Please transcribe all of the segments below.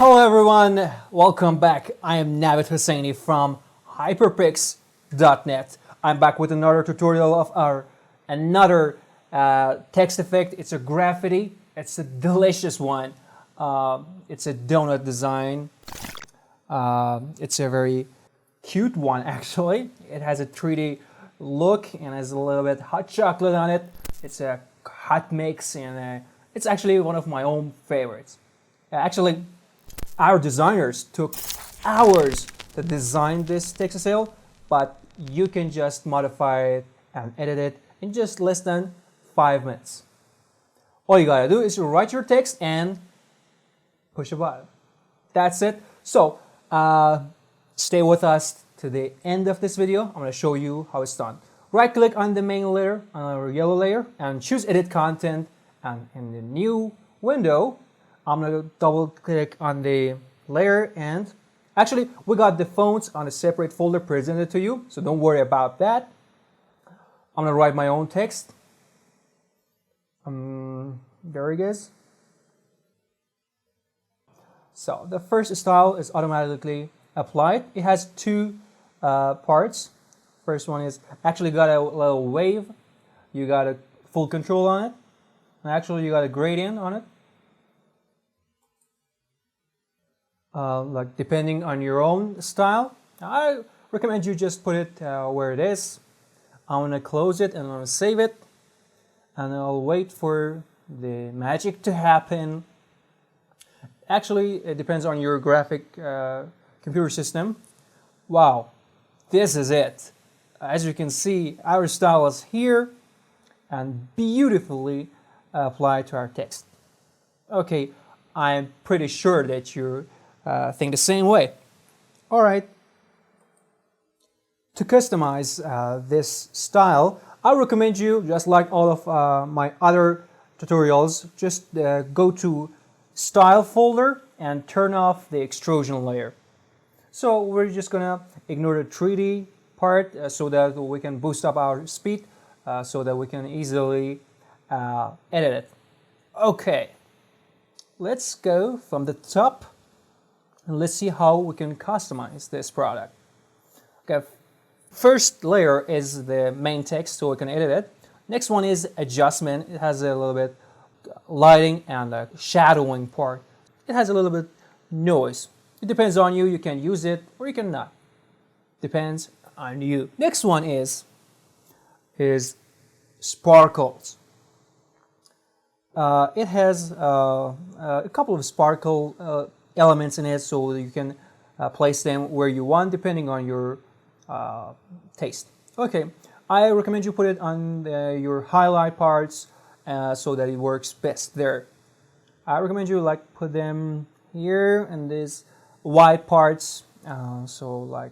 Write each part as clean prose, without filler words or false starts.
Hello everyone, welcome back. I am Navid Hosseini from hyperpix.net. I'm back with another tutorial of our another text effect. It's a graffiti. It's a delicious one. It's a donut design. It's a very cute one actually. It has a 3D look and has a little bit hot chocolate on it. It's a hot mix and it's actually one of my own favorites. Actually, our designers took hours to design this text sale, but you can just modify it and edit it in just less than 5 minutes. All you gotta do is write your text and push a button. That's it. So stay with us to the end of this video. I'm gonna show you how it's done. Right click on the main layer, on our yellow layer, and choose edit content. And in the new window, I'm going to double click on the layer, and actually we got the fonts on a separate folder presented to you, so don't worry about that. I'm going to write my own text. There it is. So the first style is automatically applied. It has two parts. First one is actually got a little wave. You got a full control on it. And actually you got a gradient on it. Like depending on your own style, I recommend you just put it where it is. I'm gonna close it and I'm gonna save it, and I'll wait for the magic to happen. Actually, it depends on your graphic computer system. Wow, this is it. As you can see, our style is here and beautifully applied to our text. Okay, I'm pretty sure that you're think the same way. All right. To customize this style, I recommend you, just like all of my other tutorials, just go to Style folder and turn off the extrusion layer. So we're just gonna ignore the 3D part so that we can boost up our speed so that we can easily edit it. Okay, let's go from the top. And let's see how we can customize this product. Okay, first layer is the main text, so we can edit it. Next one is adjustment. It has a little bit lighting and a shadowing part. It has a little bit noise. It depends on you. You can use it or you cannot. Depends on you. Next one is sparkles. It has a couple of sparkle elements in it, so you can place them where you want depending on your taste. Okay, I recommend you put it on your highlight parts so that it works best there. I recommend you like put them here in these white parts, so like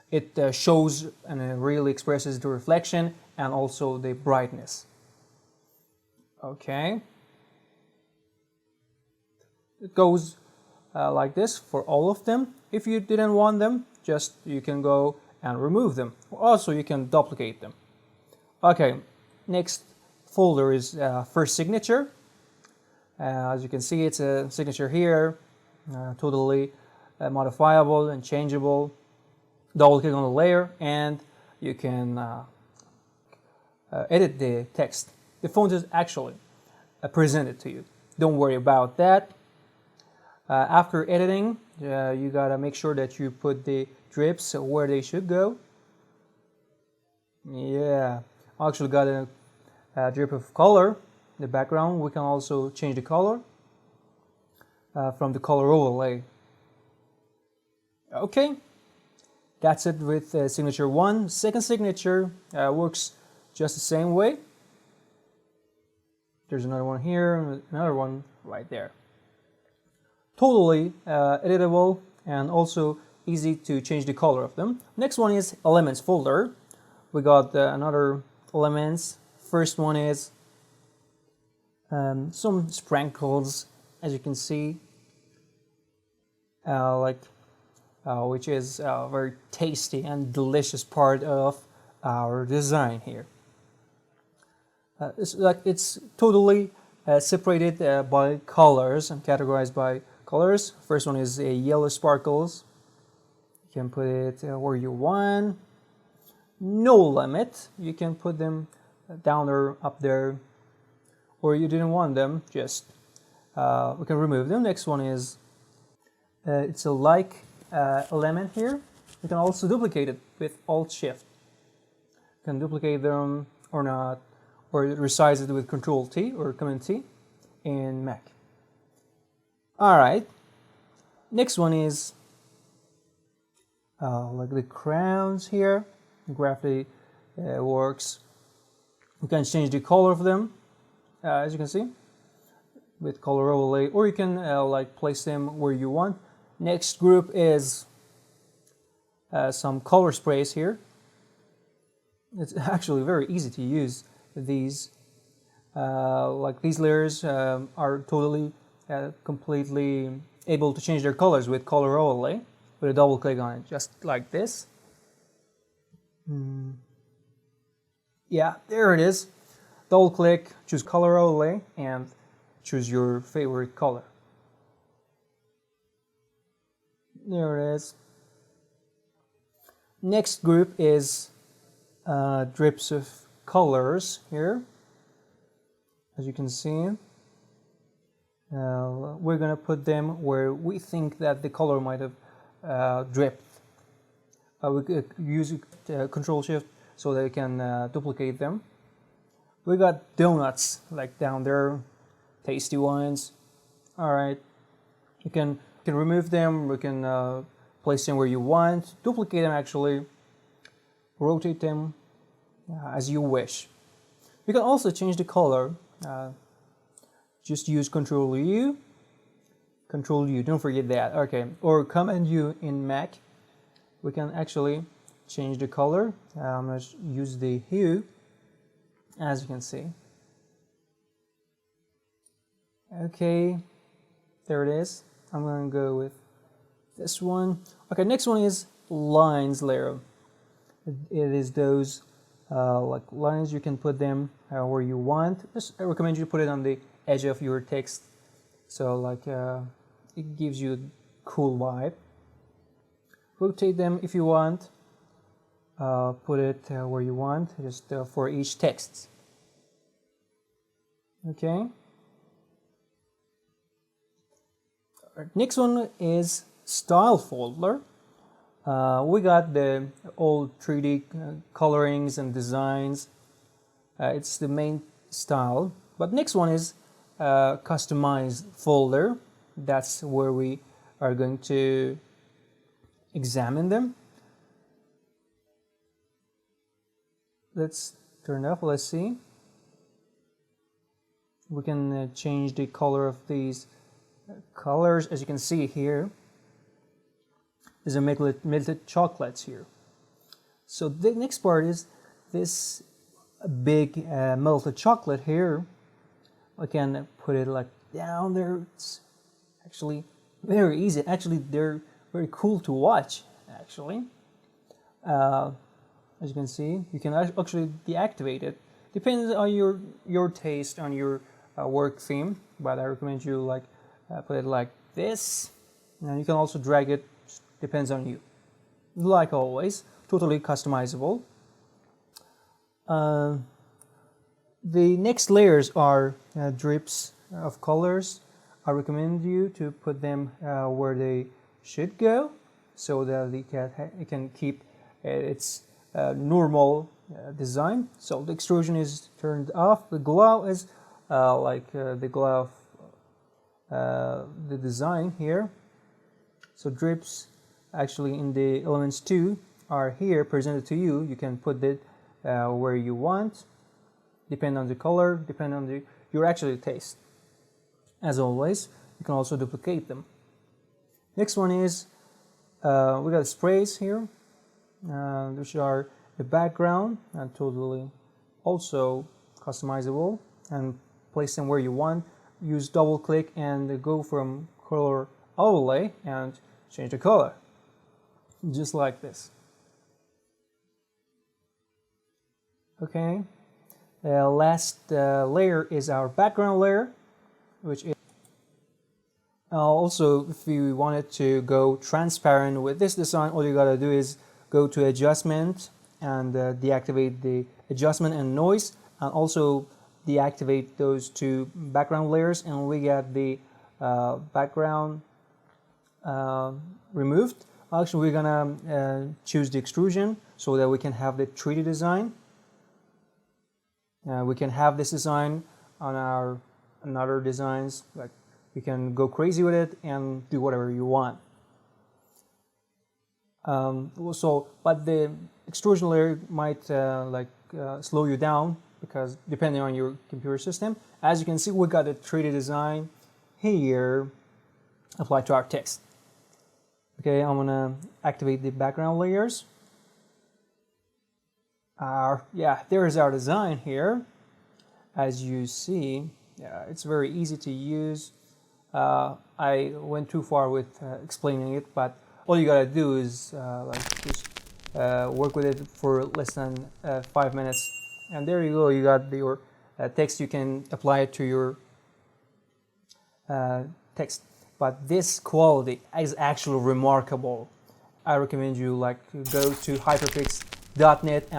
it shows and it really expresses the reflection and also the brightness. Okay. It goes like this for all of them. If you didn't want them, just you can go and remove them. Also, you can duplicate them. Okay, next folder is first signature. As you can see, it's a signature here, totally modifiable and changeable. Double click on the layer and you can edit the text. The font is actually presented to you. Don't worry about that. After editing, you gotta make sure that you put the drips where they should go. Yeah, I actually got a drip of color. The background, we can also change the color from the color overlay. Okay, that's it with signature 1. Second signature works just the same way. There's another one here, another one right there. Totally editable and also easy to change the color of them. Next one is elements folder. We got another elements. First one is some sprinkles, as you can see, which is a very tasty and delicious part of our design here. It's totally separated by colors and categorized by colors. First one is a yellow sparkles. You can put it where you want. No limit. You can put them down or up there, or you didn't want them, just we can remove them. Next one is it's a like element here. You can also duplicate it with Alt Shift. You can duplicate them or not, or resize it with Control T or Command T in Mac. Alright, next one is like the crowns here. Graffiti works. You can change the color of them, as you can see, with color overlay, or you can like place them where you want. Next group is some color sprays here. It's actually very easy to use these. Like these layers are totally completely able to change their colors with color overlay. With a double click on it, just like this. Yeah, there it is. Double click, choose color overlay, and choose your favorite color. There it is. Next group is drips of colors here. As you can see, we're gonna put them where we think that the color might have dripped. We could use Control Shift so that we can duplicate them. We got donuts like down there, tasty ones. All right, you can remove them. We can place them where you want. Duplicate them actually. Rotate them as you wish. You can also change the color. Just use Control U. Control U. Don't forget that. Okay, or Command U in Mac. We can actually change the color. I'm going to use the hue, as you can see. Okay, there it is. I'm going to go with this one. Okay, next one is lines layer. It is those like lines. You can put them where you want. I recommend you put it on the edge of your text, so like it gives you a cool vibe. Rotate them if you want. Put it where you want, just for each text. Okay. Next one is style folder. We got the old 3D colorings and designs. It's the main style. But next one is customize folder. That's where we are going to examine them. Let's turn it off. Let's see. We can change the color of these colors. As you can see here, there's a melted chocolates here. So the next part is this big melted chocolate here. I can put it like down there. It's actually very easy. Actually, they're very cool to watch, actually. As you can see, you can actually deactivate it. Depends on your taste, on your work theme, but I recommend you like put it like this. And you can also drag it, depends on you. Like always, totally customizable. The next layers are drips of colors. I recommend you to put them where they should go, so that it can keep its normal design. So the extrusion is turned off. The glow is like the glow of the design here. So drips actually in the elements 2 are here presented to you. You can put it where you want, depend on the color, depend on your actual taste. As always, you can also duplicate them. Next one is we got sprays here, which are the background and totally also customizable, and place them where you want. Use double click and go from color overlay and change the color, just like this. Okay, last layer is our background layer, which is Also, if you wanted to go transparent with this design, all you gotta do is go to adjustment and deactivate the adjustment and noise, and also deactivate those two background layers, and we get the background removed. Actually, we're gonna choose the extrusion so that we can have the 3D design. We can have this design on our other designs. Like, you can go crazy with it and do whatever you want. But the extrusion layer might slow you down, because depending on your computer system. As you can see, we got a 3D design here applied to our text. Okay, I'm gonna activate the background layers. Yeah, there is our design here. As you see, yeah, it's very easy to use. I went too far with explaining it, but all you gotta do is just work with it for less than 5 minutes, and there you go. You got your text. You can apply it to your text. But this quality is actually remarkable. I recommend you go to hyperfix.net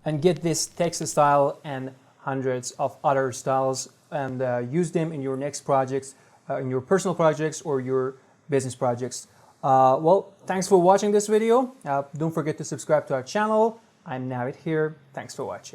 and get this text style and hundreds of other styles, and use them in your next projects, in your personal projects or your business projects. Well, thanks for watching this video. Don't forget to subscribe to our channel. I'm Navid here. Thanks for watching.